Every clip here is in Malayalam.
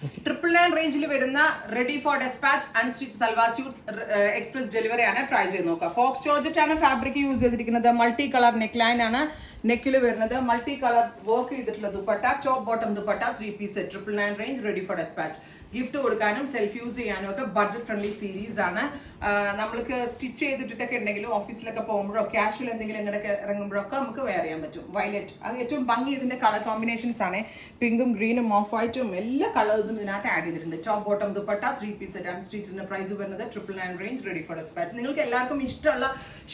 999 റേഞ്ചിൽ വരുന്ന ready for despatch unstitch salwar suits express delivery ആണ്. ട്രൈ ചെയ്ത് നോക്കുക. ഫോക്സ് ജോർജറ്റ് ആണ് ഫാബ്രിക് യൂസ് ചെയ്തിരിക്കുന്നത്. മൾട്ടി കളർ നെക്ക് ലൈൻ ആണ് നെക്കിൽ വരുന്നത്. മൾട്ടി കളർ വർക്ക് ചെയ്തിട്ടുള്ള dupatta, top bottom dupatta, 3 piece set. 999 range, ready for despatch. Gift കൊടുക്കാനും സെൽഫ് യൂസ് ചെയ്യാനും ഒക്കെ ബഡ്ജറ്റ് ഫ്രണ്ട്ലി സീരീസ് ആണ്. നമ്മൾക്ക് സ്റ്റിച്ച് ചെയ്തിട്ടൊക്കെ ഉണ്ടെങ്കിലും ഓഫീസിലൊക്കെ പോകുമ്പോഴോ കാഷ്വൽ എന്തെങ്കിലും ഇങ്ങനെയൊക്കെ ഇറങ്ങുമ്പോഴൊക്കെ നമുക്ക് വെയർ ചെയ്യാൻ പറ്റും. വയലറ്റ് അത് ഏറ്റവും ഭംഗി ഇതിന്റെ കളർ കോമ്പിനേഷൻസ് ആണ്. പിങ്കും ഗ്രീനും ഓഫ് വൈറ്റും എല്ലാ കളേഴ്സും ഇതിനകത്ത് ആഡ് ചെയ്തിട്ടുണ്ട്. Top bottom dupatta, 3 piece set. അൺസ്റ്റിച്ചിന്റെ പ്രൈസ് വരുന്നത് 999 റേഞ്ച്, റെഡി ഫോർ ഡെസ്പാച്ച്. നിങ്ങൾക്ക് എല്ലാവർക്കും ഇഷ്ടമുള്ള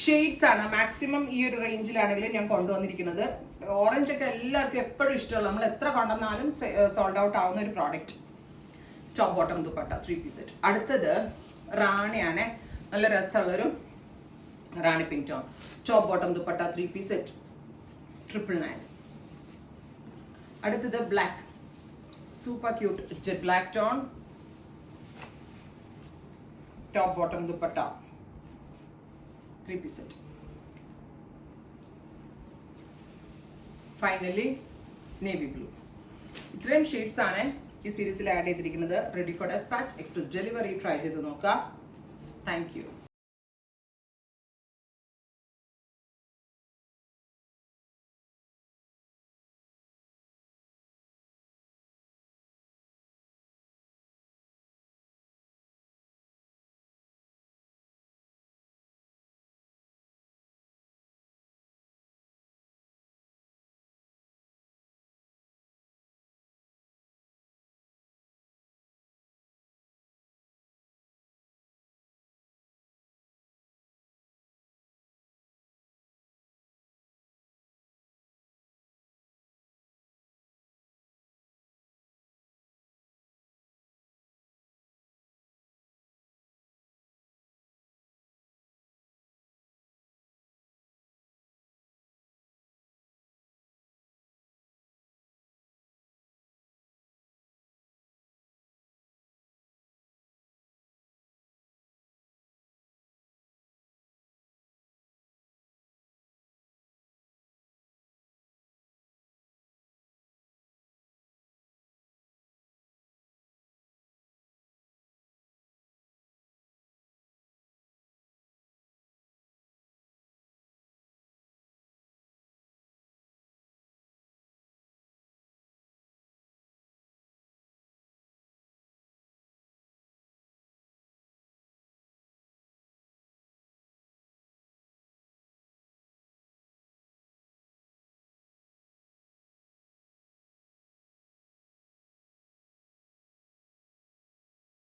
ഷെയ്ഡ്സ് ആണ് മാക്സിമം ഈ ഒരു റേഞ്ചിലാണെങ്കിലും ഞാൻ കൊണ്ടുവന്നിരിക്കുന്നത്. ഓറഞ്ച് ഒക്കെ എല്ലാവർക്കും എപ്പോഴും ഇഷ്ടമുള്ള, നമ്മൾ എത്ര കൊണ്ടുവന്നാലും സോൾഡ് ഔട്ട് ആവുന്ന ഒരു product. Top bottom dupatta, 3 piece set. അടുത്തത് റാണിയാണ്. നല്ല രസമുള്ളൊരു rani pink tone. Top bottom dupatta, 3 piece set, 999. അടുത്തത് black, super cute jet black tone. Top bottom dupatta, 3 piece set. Finally navy blue. ഇത്രയും ഷെയ്ഡ്സ് ആണ് ഈ സീരീസിൽ ആഡ് ചെയ്തിരിക്കുന്നത്. Ready for despatch express delivery. Try ചെയ്ത് നോക്കാം. Thank U.